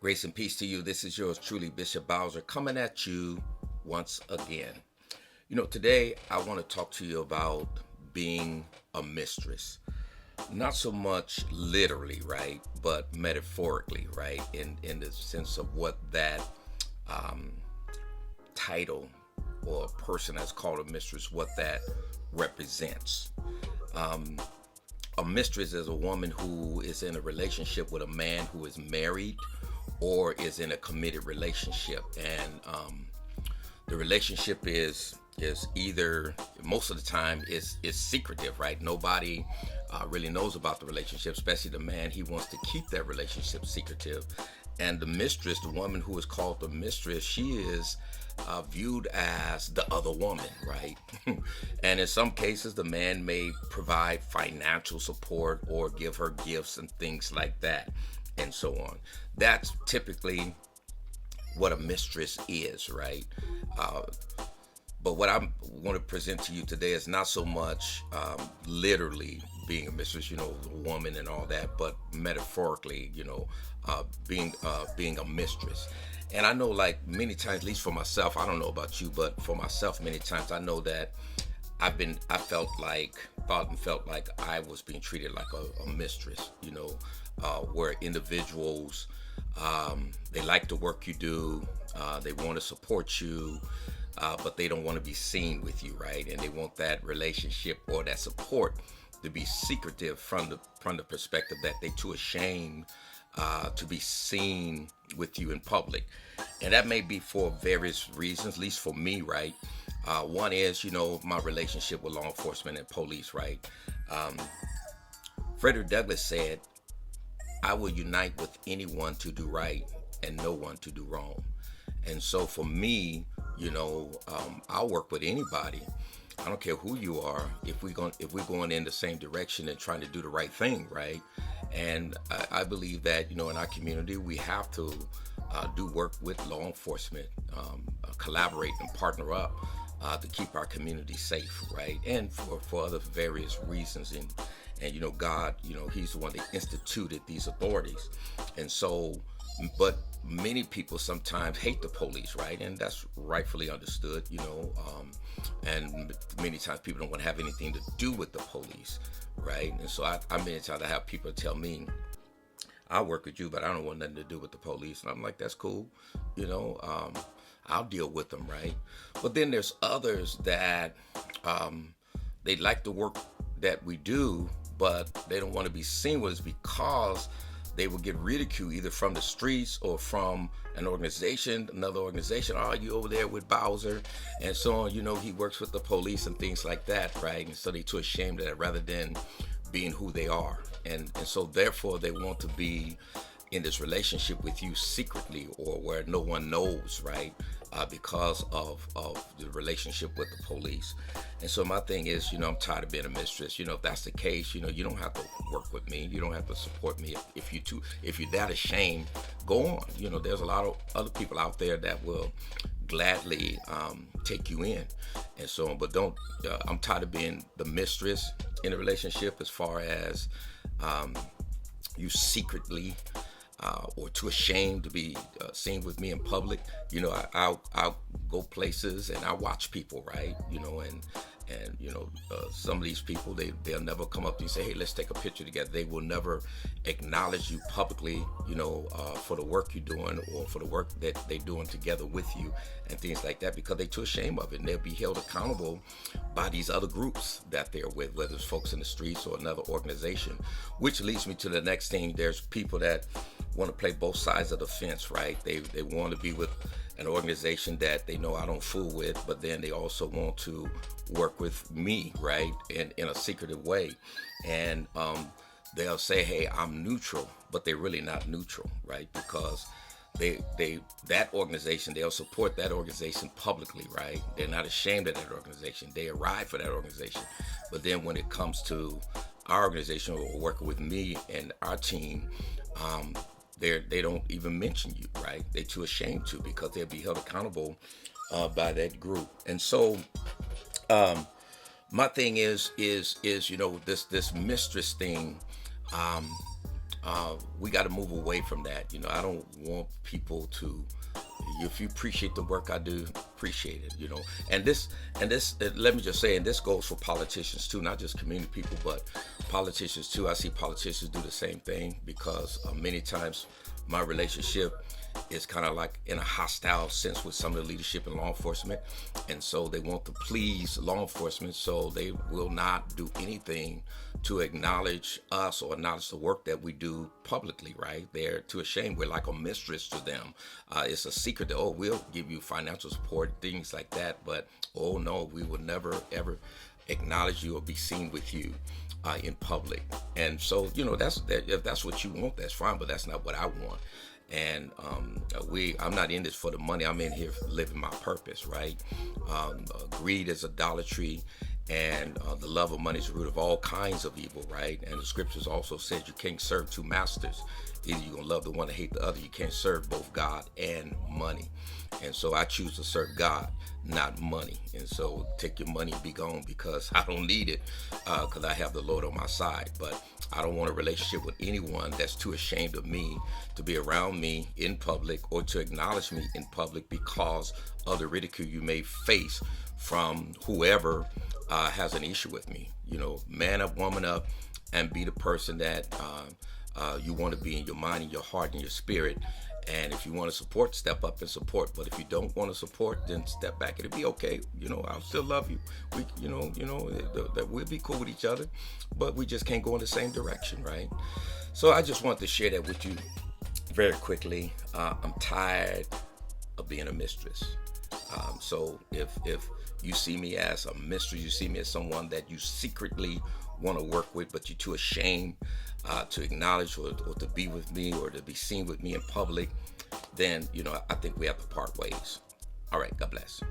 Grace and peace to you. This is yours truly, Bishop Bowser, coming at you once again. Today I want to talk to you about being a mistress. Not so much literally, right, but metaphorically, right, in the sense of what that um, title or person that's called a mistress, what that represents. Um, a mistress is a woman who is in a relationship with a man who is married or is in a committed relationship, and the relationship is either, most of the time, is secretive, right? Nobody really knows about the relationship, especially the man. He wants to keep that relationship secretive, and the mistress, the woman who is called the mistress, she is viewed as the other woman, right? And in some cases, the man may provide financial support or give her gifts and things like that, and so on. That's typically what a mistress is, right? Uh, but what I want to present to you today is not so much literally being a mistress, a woman and all that, but metaphorically, being a mistress. And I know, like many times, at least for myself, I don't know about you, but for myself, many times I know that I thought and felt like I was being treated like a mistress, where individuals, they like the work you do, they want to support you, but they don't want to be seen with you, right? And they want that relationship or that support to be secretive from the perspective that they too ashamed to be seen with you in public. And that may be for various reasons, at least for me, right? One is, my relationship with law enforcement and police, right? Um, Frederick Douglass said, I will unite with anyone to do right and no one to do wrong. And so for me, I'll work with anybody. I don't care who you are. If we're going in the same direction and trying to do the right thing, right? And I believe that in our community we have to do work with law enforcement, collaborate and partner up to keep our community safe, right? And for other various reasons. And God, He's the one that instituted these authorities, and so, but many people sometimes hate the police, right? And that's rightfully understood, and many times people don't want to have anything to do with the police, right? And so I many times I have people tell me, I'll work with you, but I don't want nothing to do with the police. And I'm like, that's cool, I'll deal with them, right? But then there's others that they like the work that we do, but they don't want to be seen with us because they will get ridiculed either from the streets or from another organization. Oh, you over there with Bowser and so on. He works with the police and things like that, right? And so they're too ashamed of that rather than being who they are. And so therefore they want to be in this relationship with you secretly or where no one knows, right? Because of the relationship with the police. And so my thing is, I'm tired of being a mistress. If that's the case, you don't have to work with me. You don't have to support me. If you're that ashamed, go on. There's a lot of other people out there that will gladly take you in and so on. But don't, I'm tired of being the mistress in a relationship as far as you secretly or too ashamed to be seen with me in public. I'll go places and I watch people, right? Some of these people, they'll never come up to you and say, hey, let's take a picture together. They will never acknowledge you publicly, for the work you're doing or for the work that they're doing together with you and things like that, because they're too ashamed of it. And they'll be held accountable by these other groups that they're with, whether it's folks in the streets or another organization, which leads me to the next thing. There's people that want to play both sides of the fence, right? They want to be with an organization that they know I don't fool with, but then they also want to work with me, right, in a secretive way. And they'll say, hey, I'm neutral, but they're really not neutral, right? Because that organization, they'll support that organization publicly, right? They're not ashamed of that organization. They arrive for that organization. But then when it comes to our organization or working with me and our team, they don't even mention you, right? They're too ashamed to, because they'll be held accountable by that group. And so my thing is this mistress thing. We got to move away from that. I don't want people to. If you appreciate the work I do, appreciate it. Let me just say, and this goes for politicians too, not just community people, but politicians too. I see politicians do the same thing because many times my relationship is kind of like in a hostile sense with some of the leadership in law enforcement, and so they want to please law enforcement, so they will not do anything to acknowledge us or acknowledge the work that we do publicly, right? They're too ashamed. We're like a mistress to them. It's a secret that, oh, we'll give you financial support, things like that, but oh no, we will never ever acknowledge you or be seen with you in public. And so, if that's what you want, that's fine, but that's not what I want. And I'm not in this for the money. I'm in here living my purpose, right? Greed is idolatry, and the love of money is the root of all kinds of evil, right? And the scriptures also says you can't serve two masters. Either you're gonna love the one and hate the other. You can't serve both God and money. And so I choose to serve God, not money. And so take your money and be gone, because I don't need it, because I have the Lord on my side. But I don't want a relationship with anyone that's too ashamed of me to be around me in public or to acknowledge me in public because of the ridicule you may face from whoever has an issue with me. Man up, woman up, and be the person that you want to be in your mind, in your heart, in your spirit. And if you want to support, step up and support. But if you don't want to support, then step back. It'll be okay. I'll still love you. That we'll be cool with each other, but we just can't go in the same direction, right? So I just wanted to share that with you very quickly. I'm tired of being a mistress. So if you see me as a mistress, you see me as someone that you secretly want to work with, but you're too ashamed to acknowledge or to be with me or to be seen with me in public, then I think we have to part ways. All right, God bless.